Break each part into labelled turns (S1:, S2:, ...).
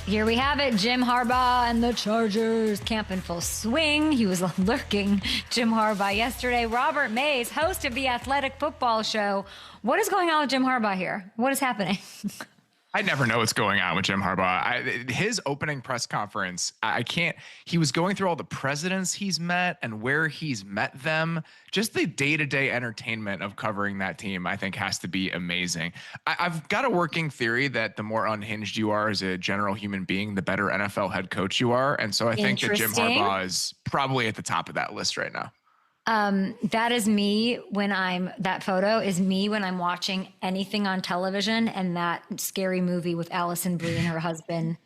S1: Here we have it. Jim Harbaugh and the Chargers camp in full swing. He was lurking, Jim Harbaugh, yesterday. Robert Mays, host of the Athletic Football Show. What is going on with Jim Harbaugh here? What is happening?
S2: I never know what's going on with Jim Harbaugh. His opening press conference, he was going through all the presidents he's met and where he's met them. Just the day-to-day entertainment of covering that team, I think, has to be amazing. I've got a working theory that the more unhinged you are as a general human being, the better NFL head coach you are. And so I think that Jim Harbaugh is probably at the top of that list right now.
S1: That is me that photo is me when I'm watching anything on television, and that scary movie with Allison Brie and her husband,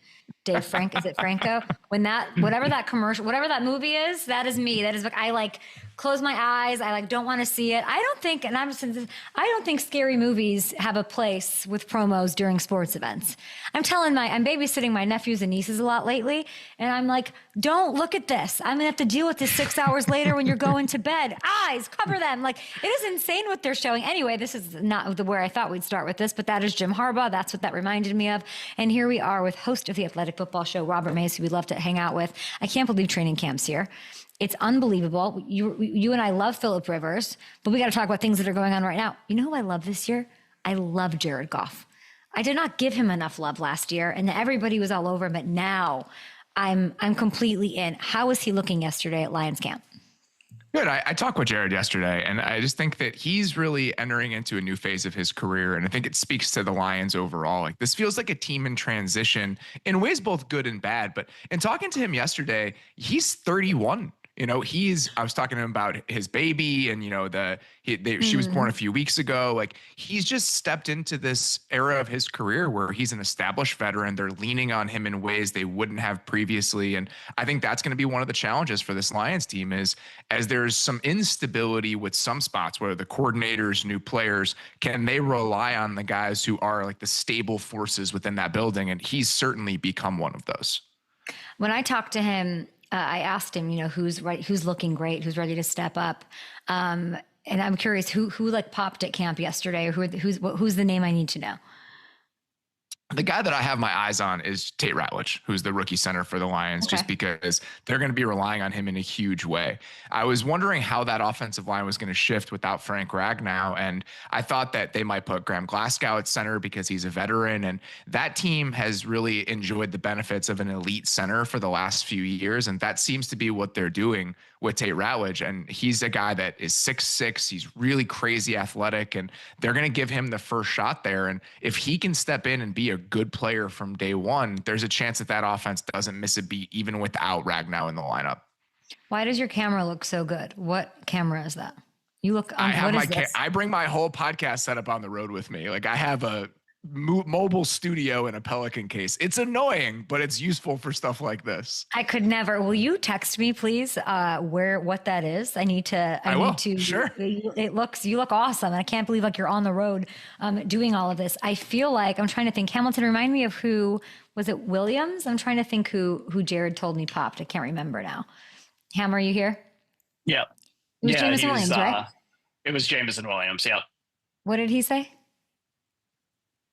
S1: Dave Frank, is it Franco? Whatever that movie is, that is me. That is like, I close my eyes. I don't want to see it. I don't think scary movies have a place with promos during sports events. I'm babysitting my nephews and nieces a lot lately. And I'm like, don't look at this. I'm gonna have to deal with this 6 hours later when you're going to bed. Eyes, cover them. It is insane what they're showing. Anyway, this is not where I thought we'd start with this, but that is Jim Harbaugh. That's what that reminded me of. And here we are with host of the Athletic Football Show, Robert Mays, who we'd love to hang out with. I can't believe training camp's here. It's unbelievable. You and I love Phillip Rivers, but we got to talk about things that are going on right now. You know who I love this year? I love Jared Goff. I did not give him enough love last year, and everybody was all over him, but now I'm completely in. How was he looking yesterday at Lions camp?
S2: Good. I talked with Jared yesterday, and I just think that he's really entering into a new phase of his career. And I think it speaks to the Lions overall. This feels like a team in transition in ways both good and bad. But in talking to him yesterday, he's 31. I was talking to him about his baby and, she was born a few weeks ago. He's just stepped into this era of his career where he's an established veteran. They're leaning on him in ways they wouldn't have previously. And I think that's going to be one of the challenges for this Lions team is as there's some instability with some spots where the coordinators, new players, can they rely on the guys who are the stable forces within that building? And he's certainly become one of those.
S1: When I talked to him, I asked him, who's looking great, who's ready to step up. And I'm curious who popped at camp yesterday, or who's the name I need to know?
S2: The guy that I have my eyes on is Tate Ratledge, who's the rookie center for the Lions, just because they're going to be relying on him in a huge way. I was wondering how that offensive line was going to shift without Frank Ragnow, and I thought that they might put Graham Glasgow at center because he's a veteran, and that team has really enjoyed the benefits of an elite center for the last few years, and that seems to be what they're doing with Tate Ratledge. And he's a guy that is 6'6". He's really crazy athletic, and they're going to give him the first shot there. And if he can step in and be a good player from day one, there's a chance that offense doesn't miss a beat even without Ragnow in the lineup.
S1: Why does your camera look so good? What camera is that? You look.
S2: I bring my whole podcast setup on the road with me. I have a mobile studio in a Pelican case. It's annoying, but it's useful for stuff like this.
S1: I could never. Will you text me, please, what that is? I need to. Sure. You look awesome. And I can't believe you're on the road doing all of this. I feel like I'm trying to think. Hamilton, remind me of who was it? Williams? I'm trying to think who Jared told me popped. I can't remember now. Ham, are you here?
S3: Yep.
S1: It was Jameson Williams, right?
S3: It was Jameson Williams. Yep.
S1: What did he say?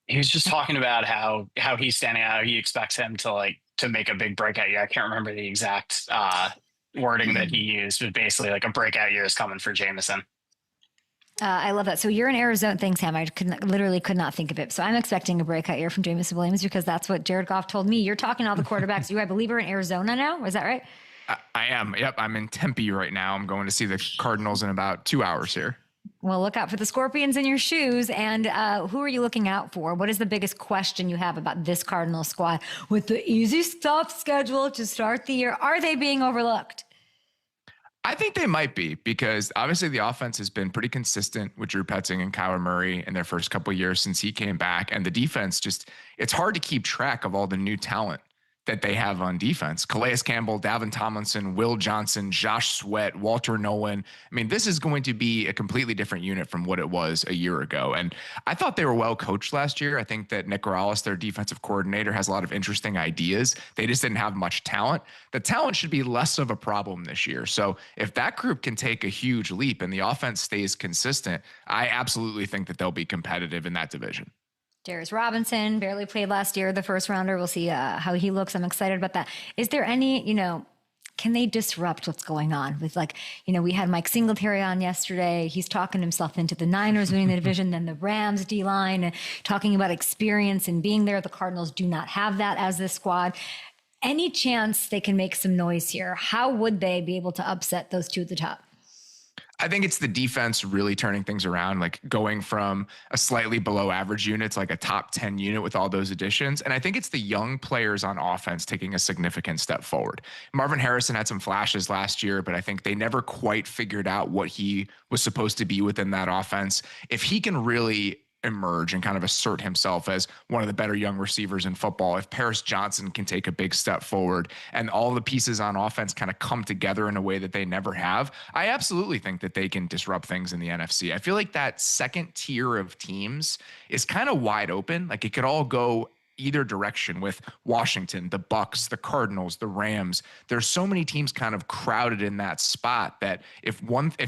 S3: He was just talking about how he's standing out. He expects him to make a big breakout year. I can't remember the exact wording that he used, but basically a breakout year is coming for Jameson.
S1: I love that. So you're in Arizona. Thanks, Ham. I literally could not think of it. So I'm expecting a breakout year from Jameson Williams because that's what Jared Goff told me. You're talking to all the quarterbacks. I believe are in Arizona now. Is that right?
S2: I am. Yep. I'm in Tempe right now. I'm going to see the Cardinals in about 2 hours here.
S1: Well, look out for the scorpions in your shoes. And who are you looking out for? What is the biggest question you have about this Cardinal squad with the easy stuff schedule to start the year? Are they being overlooked?
S2: I think they might be because obviously the offense has been pretty consistent with Drew Petzing and Kyler Murray in their first couple of years since he came back. And the defense it's hard to keep track of all the new talent that they have on defense. Calais Campbell, Dalvin Tomlinson, Will Johnson, Josh Sweat, Walter Nolan. I mean, this is going to be a completely different unit from what it was a year ago. And I thought they were well coached last year. I think that Nick Corrales, their defensive coordinator, has a lot of interesting ideas. They just didn't have much talent. The talent should be less of a problem this year. So if that group can take a huge leap and the offense stays consistent, I absolutely think that they'll be competitive in that division.
S1: Darius Robinson barely played last year, the first rounder. We'll see how he looks. I'm excited about that. Is there any, can they disrupt what's going on with we had Mike Singletary on yesterday. He's talking himself into the Niners winning the division, then the Rams D-line, and talking about experience and being there. The Cardinals do not have that as this squad. Any chance they can make some noise here? How would they be able to upset those two at the top?
S2: I think it's the defense really turning things around, like going from a slightly below average unit to like a top 10 unit with all those additions. And I think it's the young players on offense taking a significant step forward. Marvin Harrison had some flashes last year, but I think they never quite figured out what he was supposed to be within that offense. If he can really emerge and kind of assert himself as one of the better young receivers in football, if Paris Johnson can take a big step forward and all the pieces on offense kind of come together in a way that they never have, I absolutely think that they can disrupt things in the NFC. I feel like that second tier of teams is kind of wide open. Like it could all go either direction with Washington, the Bucks, the Cardinals, the Rams. There's so many teams kind of crowded in that spot that if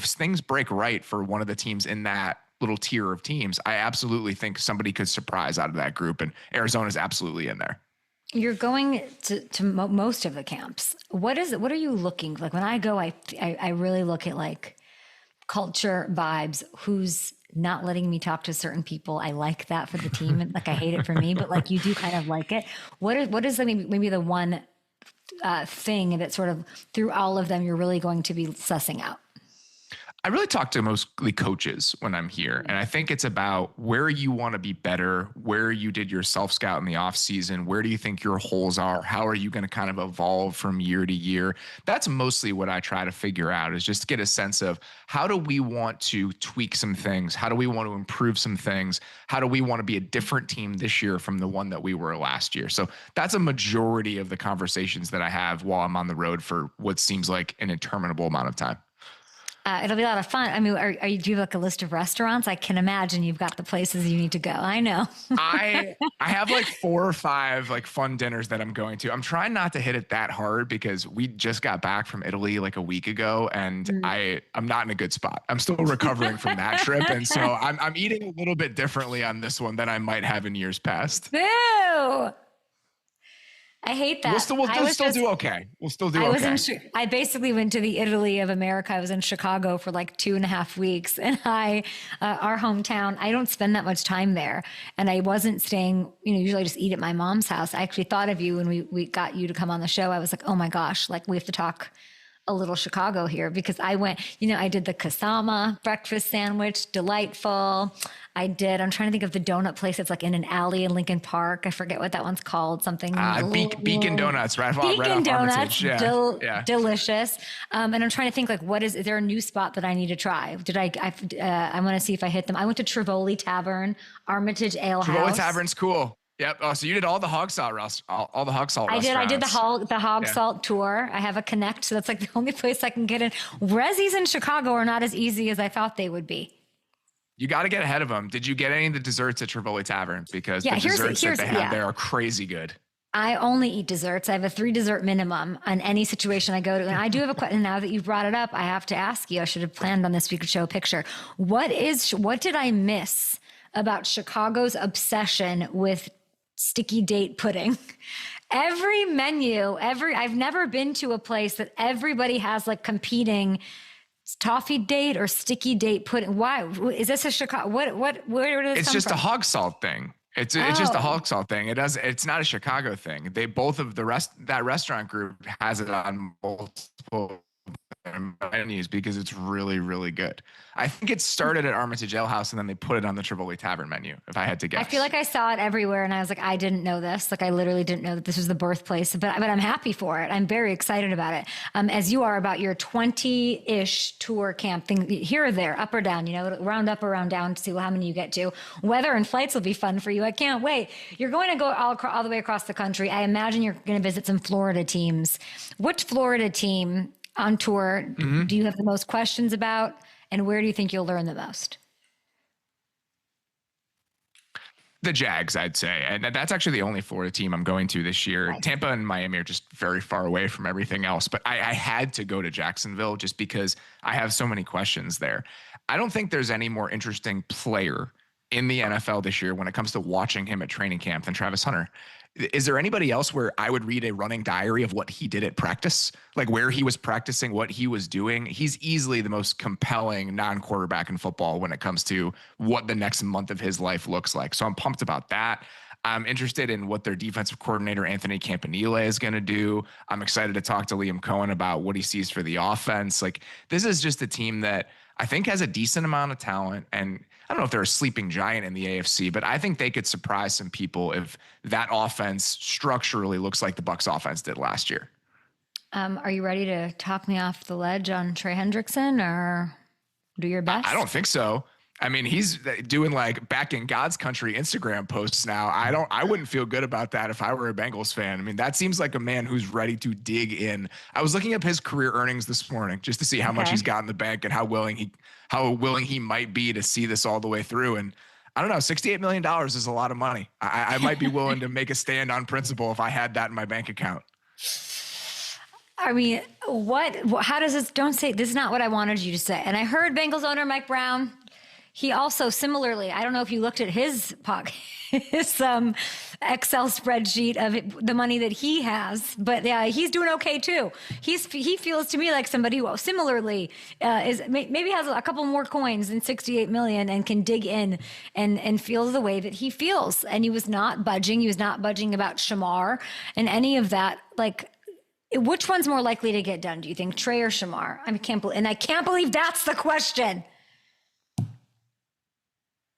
S2: things break right for one of the teams in that little tier of teams, I absolutely think somebody could surprise out of that group, and Arizona's absolutely in there.
S1: You're going to most of the camps. What are you looking like? When I go, I really look at like culture, vibes, who's not letting me talk to certain people. I like that for the team. And like, I hate it for me, but like you do kind of like it. What is maybe the one thing that sort of through all of them, you're really going to be sussing out?
S2: I really talk to mostly coaches when I'm here. And I think it's about where you want to be better, where you did your self-scout in the off season. Where do you think your holes are? How are you going to kind of evolve from year to year? That's mostly what I try to figure out, is just get a sense of how do we want to tweak some things? How do we want to improve some things? How do we want to be a different team this year from the one that we were last year? So that's a majority of the conversations that I have while I'm on the road for what seems like an interminable amount of time.
S1: It'll be a lot of fun. I mean, do you have like a list of restaurants? I can imagine you've got the places you need to go. I know. I
S2: have like 4 or 5 like fun dinners that I'm going to. I'm trying not to hit it that hard because we just got back from Italy like a week ago, and I'm not in a good spot. I'm still recovering from that trip, and so I'm eating a little bit differently on this one than I might have in years past.
S1: Boo! I hate that.
S2: We'll still do okay. We'll still do okay.
S1: I basically went to the Italy of America. I was in Chicago for like 2.5 weeks, and our hometown, I don't spend that much time there. And I wasn't staying, usually I just eat at my mom's house. I actually thought of you when we got you to come on the show. I was like, oh my gosh, like we have to talk a little Chicago here, because I went, I did the Kasama breakfast sandwich, delightful. I'm trying to think of the donut place that's like in an alley in Lincoln Park. I forget what that one's called. Something.
S2: Beacon Donuts, right?
S1: Beacon Donuts,
S2: yeah.
S1: Delicious. And I'm trying to think like, is there a new spot that I need to try? I want to see if I hit them. I went to Trivoli Tavern, Armitage Ale House.
S2: Trivoli Tavern's cool. Yep. Oh, so you did all the hog salt all the hog salt.
S1: I did the hog salt tour. I have a Connect, so that's like the only place I can get in. Rezzies in Chicago are not as easy as I thought they would be.
S2: You got to get ahead of them. Did you get any of the desserts at Trivoli Tavern? Because the desserts that they have there are crazy good.
S1: I only eat desserts. I have a 3 dessert minimum on any situation I go to. And I do have a question. Now that you've brought it up, I have to ask you, I should have planned on this. We could show a picture. What did I miss about Chicago's obsession with sticky date pudding? Every menu, I've never been to a place that everybody has like competing toffee date or sticky date pudding. Why is this a Chicago? Where did it
S2: It's
S1: come
S2: just
S1: from?
S2: a hog salt thing. It's just a hog salt thing. It's not a Chicago thing. They both of that restaurant group has it on multiple menus because it's really, really good. I think it started at Armitage Ale House and then they put it on the Trivoli Tavern menu, if I had to guess.
S1: I feel like I saw it everywhere and I was like, I didn't know this. Like I literally didn't know that this was the birthplace, but I'm happy for it. I'm very excited about it. As you are about your 20-ish tour camp thing, here or there, up or down, round up or round down to see how many you get to. Weather and flights will be fun for you. I can't wait. You're going to go all the way across the country. I imagine you're going to visit some Florida teams. Which Florida team on tour do you have the most questions about, and where do you think you'll learn the most?
S2: The Jags, I'd say. And that's actually the only Florida team I'm going to this year. Nice. Tampa and Miami are just very far away from everything else. But I had to go to Jacksonville just because I have so many questions there. I don't think there's any more interesting player in the NFL this year when it comes to watching him at training camp than Travis Hunter. Is there anybody else where I would read a running diary of what he did at practice, like where he was practicing, what he was doing? He's easily the most compelling non-quarterback in football when it comes to what the next month of his life looks like. So I'm pumped about that. I'm interested in what their defensive coordinator, Anthony Campanile, is going to do. I'm excited to talk to Liam Cohen about what he sees for the offense. Like, this is just a team that I think has a decent amount of talent. And I don't know if they're a sleeping giant in the AFC, but I think they could surprise some people if that offense structurally looks like the Bucs offense did last year.
S1: Are you ready to talk me off the ledge on Trey Hendrickson, or do your best?
S2: I don't think so. I mean, he's doing like back in God's country Instagram posts now. I wouldn't feel good about that if I were a Bengals fan. I mean, that seems like a man who's ready to dig in. I was looking up his career earnings this morning just to see how much he's got in the bank and how willing he might be to see this all the way through. And I don't know, $68 million is a lot of money. I might be willing to make a stand on principle if I had that in my bank account.
S1: I mean, how does this, don't say, this is not what I wanted you to say. And I heard Bengals owner Mike Brown, he also similarly, I don't know if you looked at his Excel spreadsheet of the money that he has, but yeah, he's doing okay too. He feels to me like somebody who similarly is maybe has a couple more coins than 68 million and can dig in and feels the way that he feels. And he was not budging. He was not budging about SHEMAR and any of that. Like, which one's more likely to get done? Do you think Trey or SHEMAR? I can't believe that's the question.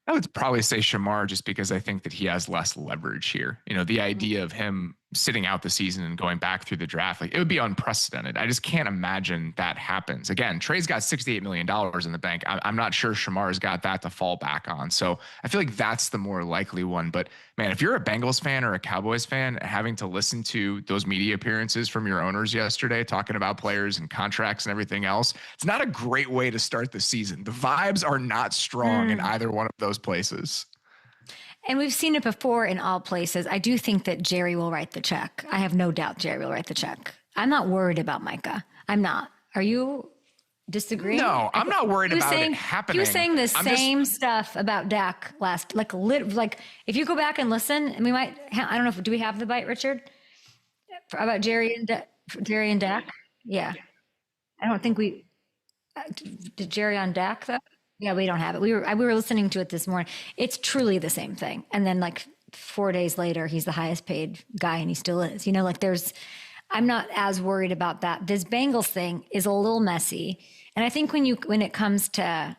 S2: I would probably say SHEMAR just because I think that he has less leverage here. You know, the idea of him sitting out the season and going back through the draft, like, it would be unprecedented. I just can't imagine that happens. Again, Trey's got $68 million in the bank. I'm not sure SHEMAR's got that to fall back on. So I feel like that's the more likely one. But man, if you're a Bengals fan or a Cowboys fan, having to listen to those media appearances from your owners yesterday, talking about players and contracts and everything else, it's not a great way to start the season. The vibes are not strong in either one of those places.
S1: And we've seen it before in all places. I do think that Jerry will write the check. I have no doubt Jerry will write the check. I'm not worried about Micah. I'm not. Are you disagreeing?
S2: No, I'm not worried about it happening.
S1: He was saying the same stuff about Dak last, like if you go back and listen, and we might, I don't know if, do we have the bite, Richard? About Jerry and Dak? Yeah. I don't think did Jerry on Dak though? Yeah, we don't have it. We were listening to it this morning. It's truly the same thing. And then like 4 days later, he's the highest paid guy and he still is. You know, like I'm not as worried about that. This Bengals thing is a little messy. And I think when it comes to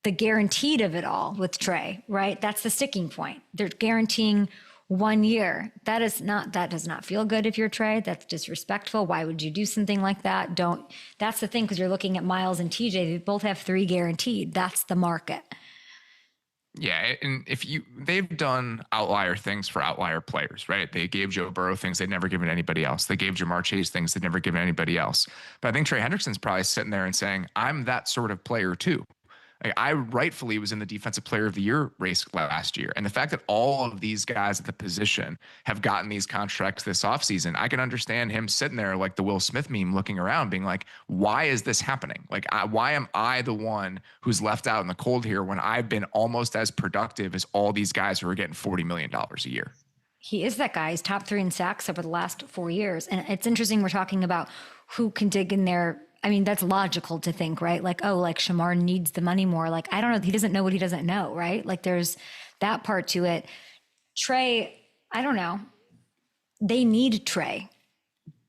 S1: the guaranteed of it all with Trey, right? That's the sticking point. They're guaranteeing 1 year. That does not feel good if you're Trey. That's disrespectful. Why would you do something like that? That's the thing, because you're looking at Miles and TJ. They both have 3 guaranteed. That's the market.
S2: Yeah, and they've done outlier things for outlier players, right? They gave Joe Burrow things they'd never given anybody else. They gave Jamar Chase things they'd never given anybody else. But I think Trey Hendrickson's probably sitting there and saying, I'm that sort of player too. I rightfully was in the defensive player of the year race last year. And the fact that all of these guys at the position have gotten these contracts this offseason, I can understand him sitting there like the Will Smith meme looking around being like, why is this happening? Like, why am I the one who's left out in the cold here when I've been almost as productive as all these guys who are getting $40 million a year?
S1: He is that guy. He's top 3 in sacks over the last 4 years. And it's interesting. We're talking about who can dig in there. I mean, that's logical to think, right? Like, oh, like SHEMAR needs the money more. Like, I don't know. He doesn't know what he doesn't know, right? Like, there's that part to it. Trey, I don't know. They need Trey.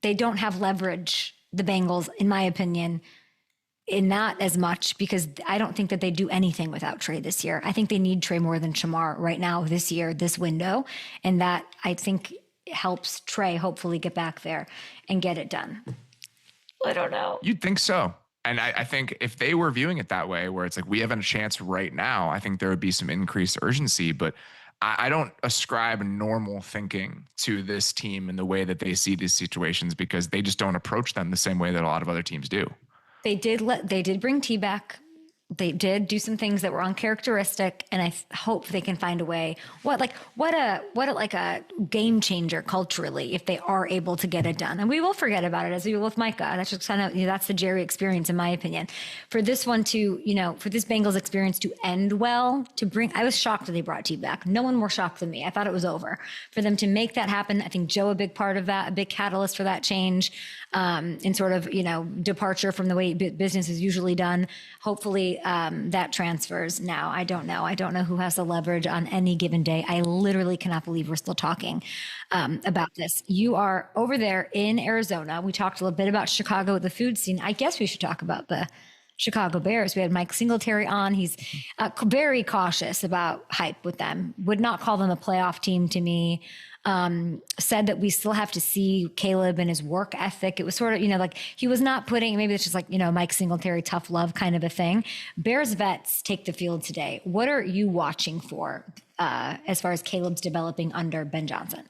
S1: They don't have leverage, the Bengals, in my opinion, in not as much, because I don't think that they do anything without Trey this year. I think they need Trey more than SHEMAR right now, this year, this window. And that, I think, helps Trey hopefully get back there and get it done. I don't know.
S2: You'd think so. And I think if they were viewing it that way, where it's like, we have a chance right now, I think there would be some increased urgency. But I don't ascribe normal thinking to this team in the way that they see these situations, because they just don't approach them the same way that a lot of other teams do.
S1: They did bring T back They did do some things that were uncharacteristic, and I hope they can find a way. What a game changer culturally if they are able to get it done. And we will forget about it as we will with Micah. That's just kind of, that's the Jerry experience, in my opinion. For this one to, for this Bengals experience to end well, I was shocked that they brought T back. No one more shocked than me. I thought it was over. For them to make that happen, I think Joe a big part of that, a big catalyst for that change, in sort of, departure from the way business is usually done. Hopefully that transfers now. I don't know. I don't know who has the leverage on any given day. I literally cannot believe we're still talking about this. You are over there in Arizona. We talked a little bit about Chicago, the food scene. I guess we should talk about the Chicago Bears. We had Mike Singletary on. He's very cautious about hype with them. Would not call them a playoff team to me. Said that we still have to see Caleb and his work ethic. It was sort of, like he was not putting, maybe it's just like, Mike Singletary, tough love kind of a thing. Bears vets take the field today. What are you watching for as far as Caleb's developing under Ben Johnson?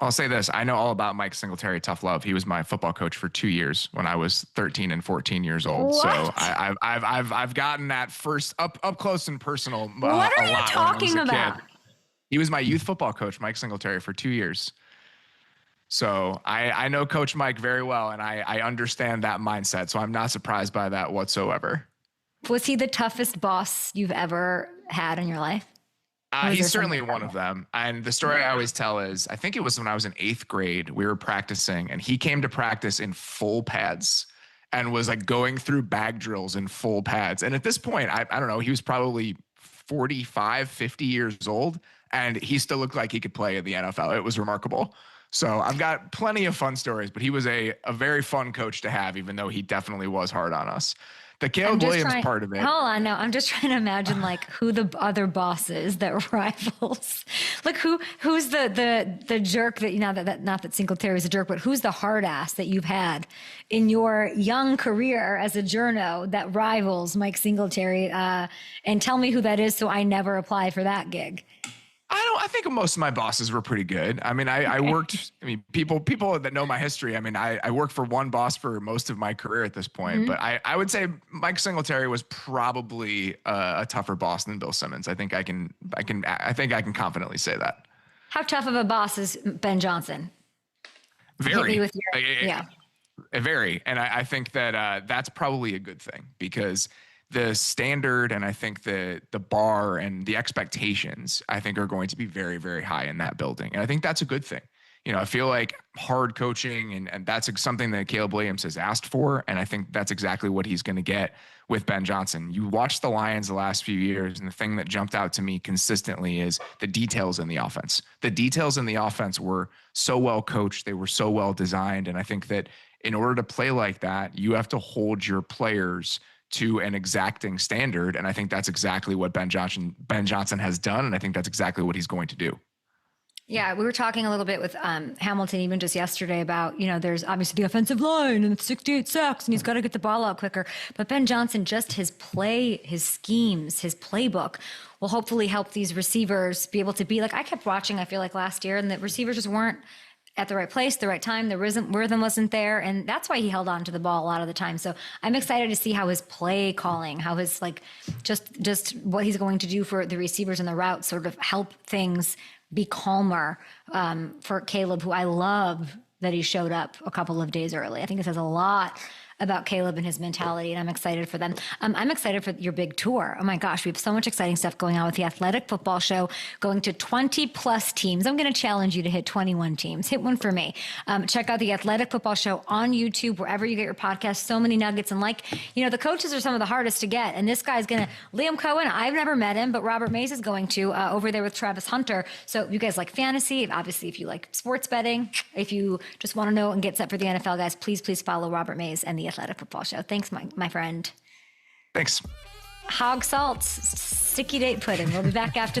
S2: I'll say this. I know all about Mike Singletary, tough love. He was my football coach for 2 years when I was 13 and 14 years old.
S1: What?
S2: So I've gotten that first up close and personal.
S1: What are you talking about?
S2: Kid. He was my youth football coach, Mike Singletary, for 2 years. So I know Coach Mike very well, and I understand that mindset. So I'm not surprised by that whatsoever.
S1: Was he the toughest boss you've ever had in your life?
S2: He's certainly one of them. And the story I always tell is, I think it was when I was in 8th grade, we were practicing, and he came to practice in full pads and was like going through bag drills in full pads. And at this point, I don't know, he was probably 45, 50 years old. And he still looked like he could play in the NFL. It was remarkable. So I've got plenty of fun stories, but he was a very fun coach to have, even though he definitely was hard on us. The Caleb Williams part of it.
S1: Hold on, no, I'm just trying to imagine like who the other boss is that rivals. Like who's the jerk that, that not that Singletary is a jerk, but who's the hard ass that you've had in your young career as a journo that rivals Mike Singletary? And tell me who that is so I never apply for that gig.
S2: I think most of my bosses were pretty good. I mean, I worked, people that know my history. I mean, I worked for one boss for most of my career at this point, but I would say Mike Singletary was probably a tougher boss than Bill Simmons. I think I can confidently say that.
S1: How tough of a boss is Ben Johnson?
S2: Very.
S1: Yeah.
S2: Very. And I think that that's probably a good thing, because the standard and I think the bar and the expectations, I think, are going to be very, very high in that building. And I think that's a good thing. I feel like hard coaching and that's something that Caleb Williams has asked for. And I think that's exactly what he's going to get with Ben Johnson. You watch the Lions the last few years, and the thing that jumped out to me consistently is the details in the offense. The details in the offense were so well coached. They were so well designed. And I think that in order to play like that, you have to hold your players to an exacting standard. And I think that's exactly what Ben Johnson has done. And I think that's exactly what he's going to do.
S1: Yeah, we were talking a little bit with Hamilton even just yesterday about, there's obviously the offensive line and 68 sacks and he's got to get the ball out quicker. But Ben Johnson, just his play, his schemes, his playbook will hopefully help these receivers be able to be like, I kept watching, I feel like last year, and the receivers just weren't at the right place, the right time, the rhythm wasn't there. And that's why he held on to the ball a lot of the time. So I'm excited to see how his play calling, how his just what he's going to do for the receivers and the routes sort of help things be calmer for Caleb, who I love that he showed up a couple of days early. I think it says a lot about Caleb and his mentality, and I'm excited for them. I'm excited for your big tour. Oh my gosh, we have so much exciting stuff going on with the Athletic Football Show, going to 20 plus teams. I'm going to challenge you to hit 21 teams. Hit one for me. Check out the Athletic Football Show on YouTube, wherever you get your podcast. So many nuggets. And the coaches are some of the hardest to get. And this guy's going to, Liam Cohen, I've never met him, but Robert Mays is going to over there with Travis Hunter. So you guys like fantasy, obviously, if you like sports betting, if you just want to know and get set for the NFL, guys, please follow Robert Mays and the Athletic Football Show. Thanks, my friend.
S2: Thanks.
S1: Hog salts, sticky date pudding. We'll be back after this.